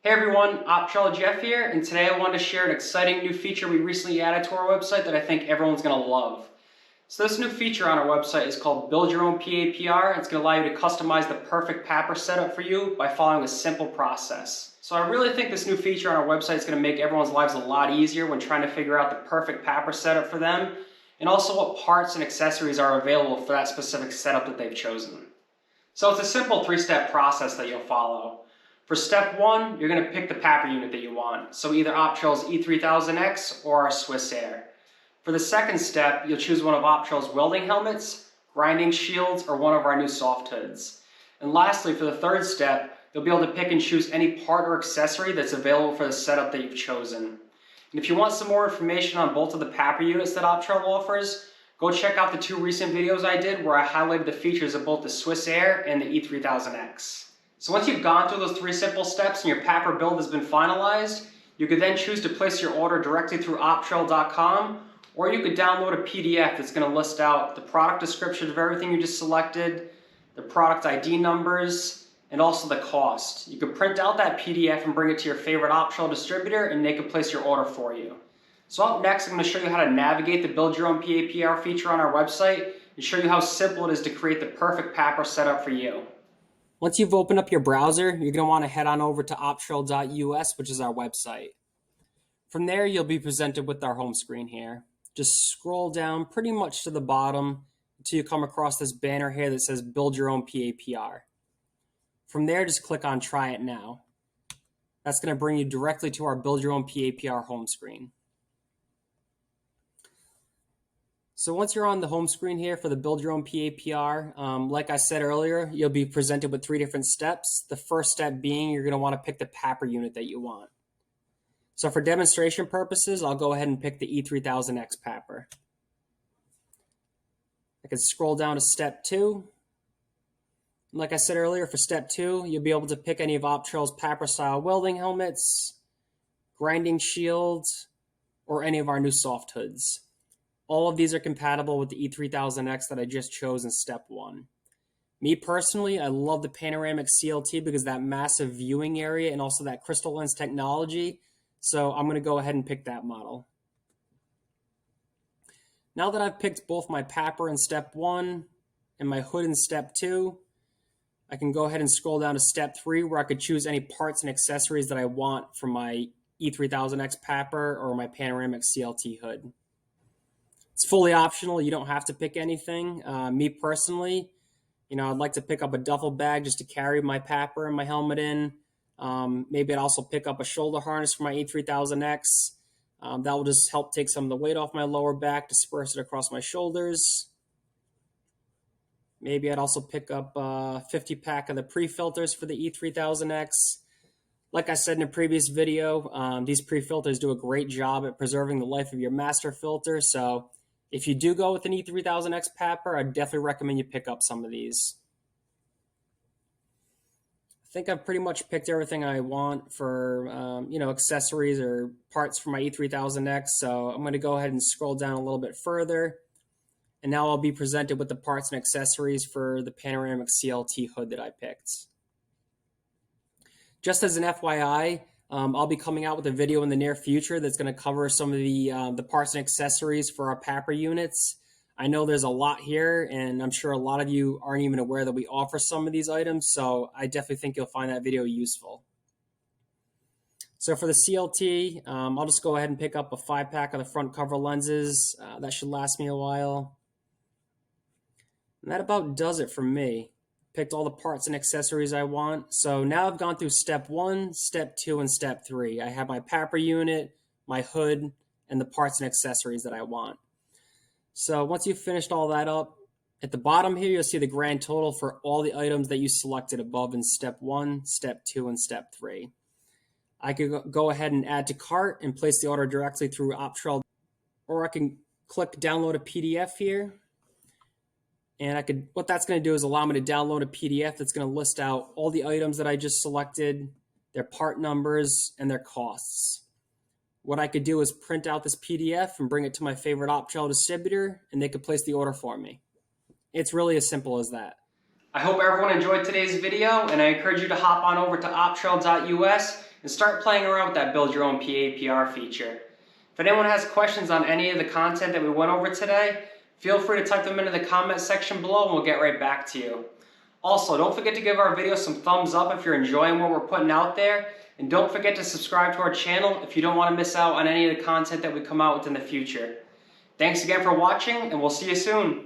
Hey everyone, Optrel Jeff here, and today I wanted to share an exciting new feature we recently added to our website that I think everyone's going to love. So this new feature on our website is called Build Your Own PAPR. It's going to allow you to customize the perfect PAPR setup for you by following a simple process. So I really think this new feature on our website is going to make everyone's lives a lot easier when trying to figure out the perfect PAPR setup for them, and also what parts and accessories are available for that specific setup that they've chosen. So it's a simple three-step process that you'll follow. For step one, you're going to pick the PAPR unit that you want, so either Optrel's E3000X or our Swiss Air. For the second step, you'll choose one of Optrel's welding helmets, grinding shields, or one of our new soft hoods. And lastly, for the third step, you'll be able to pick and choose any part or accessory that's available for the setup that you've chosen. And if you want some more information on both of the PAPR units that Optrel offers, go check out the two recent videos I did where I highlighted the features of both the Swiss Air and the E3000X. So once you've gone through those three simple steps and your PAPR build has been finalized, you could then choose to place your order directly through Optrel.com, or you could download a PDF that's going to list out the product description of everything you just selected, the product ID numbers, and also the cost. You could print out that PDF and bring it to your favorite Optrel distributor and they can place your order for you. So up next, I'm going to show you how to navigate the Build Your Own PAPR feature on our website and show you how simple it is to create the perfect PAPR setup for you. Once you've opened up your browser, you're going to want to head on over to optrel.us, which is our website. From there, you'll be presented with our home screen here. Just scroll down pretty much to the bottom until you come across this banner here that says Build Your Own PAPR. From there, just click on Try It Now. That's going to bring you directly to our Build Your Own PAPR home screen. So once you're on the home screen here for the Build Your Own PAPR, like I said earlier, you'll be presented with three different steps. The first step being you're going to want to pick the PAPR unit that you want. So for demonstration purposes, I'll go ahead and pick the E3000X PAPR. I can scroll down to step two. Like I said earlier, for step two, you'll be able to pick any of Optrel's PAPR style welding helmets, grinding shields, or any of our new soft hoods. All of these are compatible with the E3000X that I just chose in step one. Me personally, I love the panoramic CLT because that massive viewing area and also that crystal lens technology. So I'm going to go ahead and pick that model. Now that I've picked both my PAPR in step one and my hood in step two, I can go ahead and scroll down to step three where I could choose any parts and accessories that I want for my E3000X PAPR or my panoramic CLT hood. It's fully optional. You don't have to pick anything. Me personally, I'd like to pick up a duffel bag just to carry my PAPR and my helmet in. Maybe I'd also pick up a shoulder harness for my E3000X. That will just help take some of the weight off my lower back, disperse it across my shoulders. Maybe I'd also pick up a 50-pack of the pre-filters for the E3000X. Like I said in a previous video, these pre-filters do a great job at preserving the life of your master filter. So if you do go with an E3000X PAPR, I'd definitely recommend you pick up some of these. I think I've pretty much picked everything I want for accessories or parts for my E3000X. So I'm going to go ahead and scroll down a little bit further. And now I'll be presented with the parts and accessories for the panoramic CLT hood that I picked. Just as an FYI, I'll be coming out with a video in the near future that's going to cover some of the parts and accessories for our PAPR units. I know there's a lot here, and I'm sure a lot of you aren't even aware that we offer some of these items, so I definitely think you'll find that video useful. So for the CLT, I'll just go ahead and pick up a 5-pack of the front cover lenses. That should last me a while. And that about does it for me. Picked all the parts and accessories I want. So now I've gone through step one, step two, and step three. I have my PAPR unit, my hood, and the parts and accessories that I want. So once you've finished all that up, at the bottom here, you'll see the grand total for all the items that you selected above in step one, step two, and step three. I could go ahead and add to cart and place the order directly through Optrel, or I can click download a PDF here. And what that's going to do is allow me to download a PDF that's going to list out all the items that I just selected, their part numbers, and their costs. What I could do is print out this PDF and bring it to my favorite Optrel distributor, and they could place the order for me. It's really as simple as that. I hope everyone enjoyed today's video, and I encourage you to hop on over to optrel.us and start playing around with that build your own PAPR feature. If anyone has questions on any of the content that we went over today, feel free to type them into the comment section below and we'll get right back to you. Also, don't forget to give our video some thumbs up if you're enjoying what we're putting out there, and don't forget to subscribe to our channel if you don't want to miss out on any of the content that we come out with in the future. Thanks again for watching, and we'll see you soon.